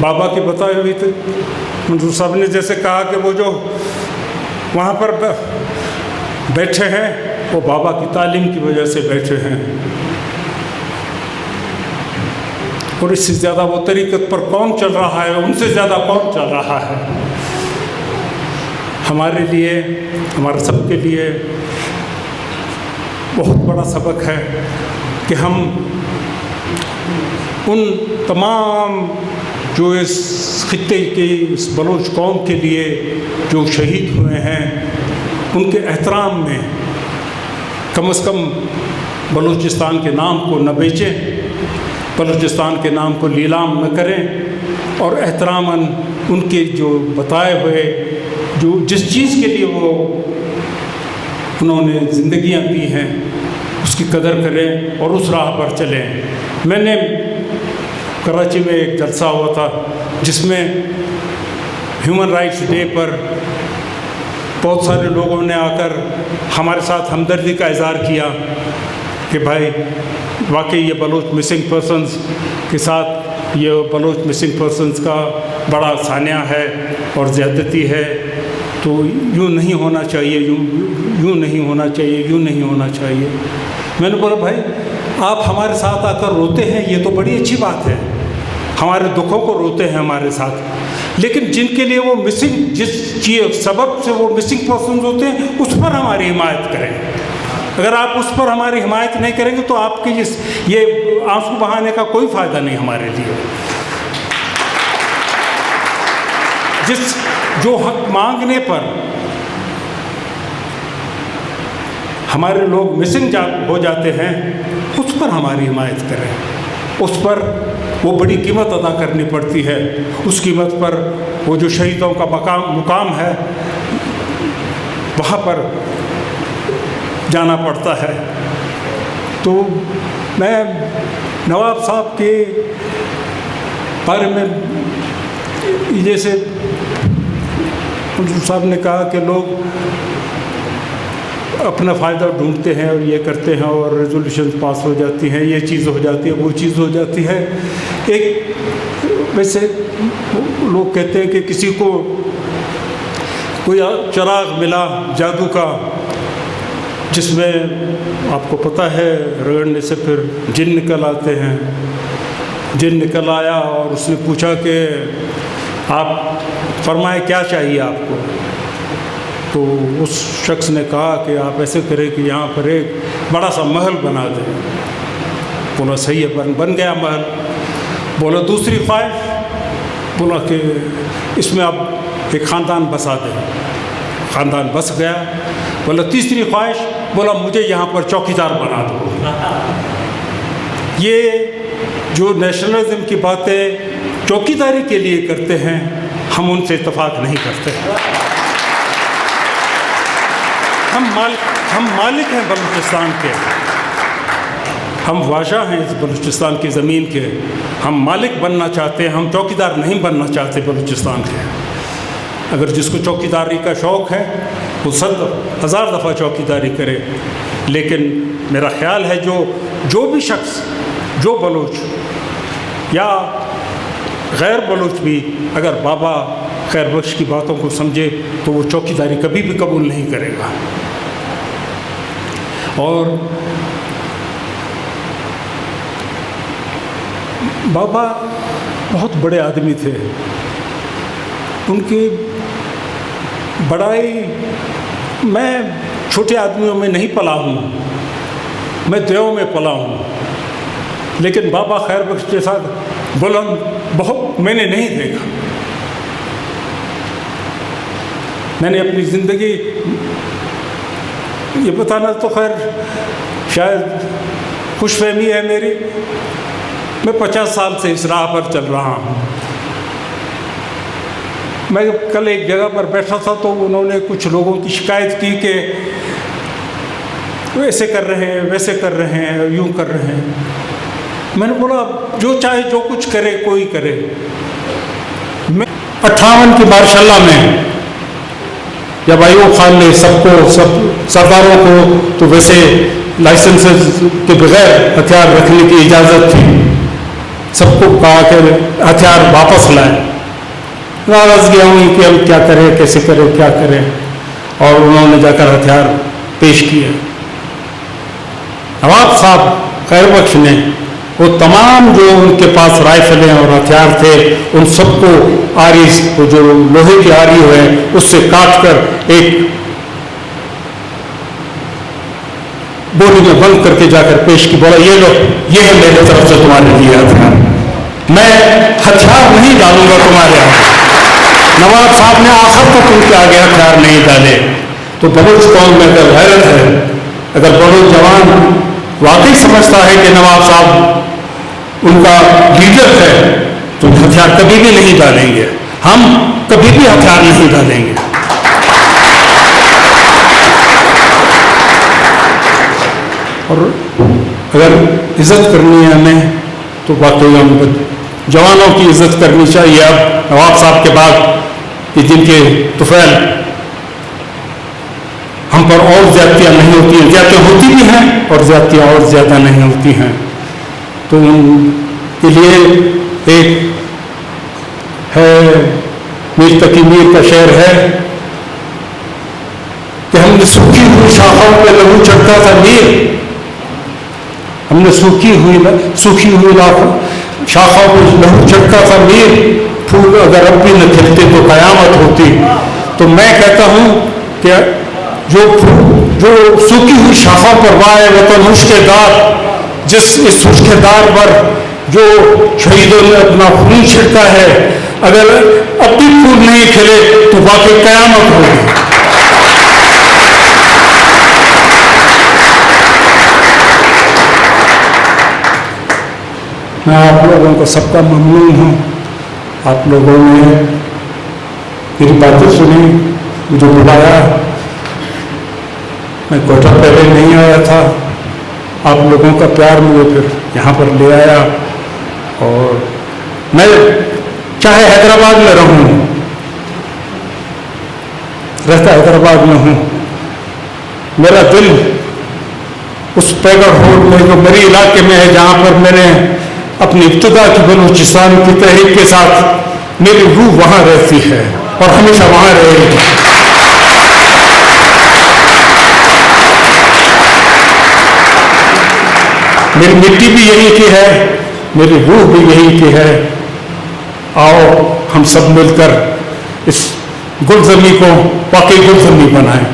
بابا کی بتائی ہوئی تھی. منظور صاحب نے جیسے کہا کہ وہ جو وہاں پر بیٹھے ہیں وہ بابا کی تعلیم کی وجہ سے بیٹھے ہیں، اور اس سے زیادہ وہ طریقت پر کون چل رہا ہے، ان سے زیادہ کون چل رہا ہے. ہمارے لیے، ہمارے سب کے لیے بہت بڑا سبق ہے کہ ہم ان تمام جو اس خطے کی، اس بلوچ قوم کے لیے جو شہید ہوئے ہیں، ان کے احترام میں کم از کم بلوچستان کے نام کو نہ بیچیں، بلوچستان کے نام کو لیلام نہ کریں، اور احتراماً ان کے جو بتائے ہوئے، جو جس چیز کے لیے وہ انہوں نے زندگیاں دی ہیں، اس کی قدر کریں اور اس راہ پر چلیں. میں نے کراچی میں ایک جلسہ ہوا تھا جس میں ہیومن رائٹس ڈے پر بہت سارے لوگوں نے آ کر ہمارے ساتھ ہمدردی کا اظہار کیا کہ بھائی واقعی یہ بلوچ مسنگ پرسنز کے ساتھ، یہ بلوچ مسنگ پرسنز کا بڑا سانحہ ہے اور زیادتی ہے، تو یوں نہیں ہونا چاہیے، یوں نہیں ہونا چاہیے، یوں نہیں ہونا چاہیے. میں نے بولا بھائی آپ ہمارے ساتھ آ کر روتے ہیں، یہ تو بڑی اچھی بات ہے، ہمارے دکھوں کو روتے ہیں ہمارے ساتھ، لیکن جن کے لیے وہ مسنگ، جس چیز سبب سے وہ مسنگ پرسنز ہوتے ہیں، اس پر ہماری حمایت کریں. اگر آپ اس پر ہماری حمایت نہیں کریں گے تو آپ کی یہ آنسو بہانے کا کوئی فائدہ نہیں ہمارے لیے. جو حق مانگنے پر ہمارے لوگ مسنگ ہو جاتے ہیں، اس پر ہماری حمایت کریں. اس پر وہ بڑی قیمت ادا کرنی پڑتی ہے، اس قیمت پر وہ جو شہیدوں کا مقام ہے وہاں پر جانا پڑتا ہے. تو میں نواب صاحب کے بارے میں جیسے منظور صاحب نے کہا کہ لوگ اپنا فائدہ ڈھونڈتے ہیں اور یہ کرتے ہیں اور ریزولوشن پاس ہو جاتی ہیں، یہ چیز ہو جاتی ہے، وہ چیز ہو جاتی ہے. ایک ویسے لوگ کہتے ہیں کہ کسی کو کوئی چراغ ملا جادو کا، جس میں آپ کو پتہ ہے رگڑنے سے پھر جن نکل آتے ہیں. جن نکل آیا اور اس نے پوچھا کہ آپ فرمائے کیا چاہیے آپ کو. تو اس شخص نے کہا کہ آپ ایسے کریں کہ یہاں پر ایک بڑا سا محل بنا دیں. بولا صحیح ہے، بن گیا محل. بولا دوسری خواہش، بولا کہ اس میں آپ ایک خاندان بسا دیں. خاندان بس گیا. بولا تیسری خواہش، بولا مجھے یہاں پر چوکیدار بنا دو. یہ جو نیشنلزم کی باتیں چوکیداری کے لیے کرتے ہیں، ہم ان سے اتفاق نہیں کرتے. ہم مالک ہیں بلوچستان کے، ہم بادشاہ ہیں اس بلوچستان کی زمین کے. ہم مالک بننا چاہتے ہیں، ہم چوکیدار نہیں بننا چاہتے بلوچستان کے. اگر جس کو چوکیداری کا شوق ہے وہ 100,000 دفعہ چوکیداری کرے، لیکن میرا خیال ہے جو بھی شخص، جو بلوچ یا غیر بلوچ بھی اگر بابا خیر بخش کی باتوں کو سمجھے تو وہ چوکیداری کبھی بھی قبول نہیں کرے گا. اور بابا بہت بڑے آدمی تھے. ان کی بڑائی، میں چھوٹے آدمیوں میں نہیں پلا ہوں، میں دیو میں پلا ہوں، لیکن بابا خیر بخش کے ساتھ بلند بہت میں نے نہیں دیکھا. میں نے اپنی زندگی، یہ بتانا تو خیر شاید خوش فہمی ہے میری، میں 50 سال سے اس راہ پر چل رہا ہوں. میں کل ایک جگہ پر بیٹھا تھا تو انہوں نے کچھ لوگوں کی شکایت کی کہ ایسے کر رہے ہیں، ویسے کر رہے ہیں، یوں کر رہے ہیں. میں نے بولا جو چاہے جو کچھ کرے کوئی کرے. میں 58 کی ماشاء اللہ میں جب ایوب خان نے سب سرداروں کو تو ویسے لائسنس کے بغیر ہتھیار رکھنے کی اجازت تھی، سب کو کہا کہ ہتھیار واپس لائیں. ناراض گیا ہوں کہ ہم کیا کریں, کیسے کریں, کیا کریں, اور انہوں نے جا کر ہتھیار پیش کیے. نواب صاحب خیر بخش نے وہ تمام جو ان کے پاس رائفلیں اور ہتھیار تھے ان سب کو آری, جو لوہے کی آری ہے اس سے کاٹ کر ایک بوری میں بند کر کے جا کر پیش کی. بولا یہ لو, یہ ہے میرے طرف سے تمہارے لیے ہتھیار, میں ہتھیار نہیں ڈالوں گا تمہارے ہاتھ. نواب صاحب نے آخر تک ان کے آگے ہتھیار نہیں ڈالے. تو بلوچ قوم میں اگر غیرت ہے, اگر بلوچ جوان واقعی سمجھتا ہے کہ نواب صاحب ان کا لیڈر ہے, تو ہتھیار کبھی بھی نہیں ڈالیں گے. ہم کبھی بھی ہتھیار نہیں ڈالیں گے. اور اگر عزت کرنی ہے ہمیں تو واقعی ہم جوانوں کی عزت کرنی چاہیے. اب نواب صاحب کے بعد کہ جن کے طفیل ہم پر اور زیادتیاں نہیں ہوتی ہیں, زیادتیاں ہوتی بھی ہیں اور زیادتیاں اور زیادہ نہیں ہوتی ہیں, تو ان کے لیے ایک ہے میر تقی میر کا شعر ہے کہ ہم نے سوکھی ہوئی شاخوں پہ لہو چڑھتا تھا میر, ہم نے سوکھی ہوئی شاخوں پہ لہو چڑھتا تھا میر, پھول اگر اب بھی نہ کھلتے تو قیامت ہوتی. تو میں کہتا ہوں کہ جو سوکھی ہوئی شاخوں پر وائے وطن مشکے دار, اس مشکے دار پر جو شہیدوں نے اپنا خون چھڑکا ہے, اگر اب بھی پھول نہیں کھلے تو واقعی قیامت ہوگی. میں آپ لوگوں کو سب کا ممنون ہوں. آپ لوگوں نے میری باتیں سنی, مجھے بلایا. میں کوٹہ پہلے نہیں آیا تھا, آپ لوگوں کا پیار مجھے پھر یہاں پر لے آیا. اور میں چاہے حیدرآباد میں رہتا حیدرآباد میں ہوں, میرا دل اس پیگر روڈ میں جو میرے علاقے میں ہے جہاں پر میں نے اپنی ابتدا کی بلوچستان کی تحریک کے ساتھ میری روح وہاں رہتی ہے اور ہمیشہ وہاں رہے گی. میری مٹی بھی یہی کی ہے, میری روح بھی یہی کی ہے. آؤ ہم سب مل کر اس گلزمی کو واقعی گلزمی بنائیں.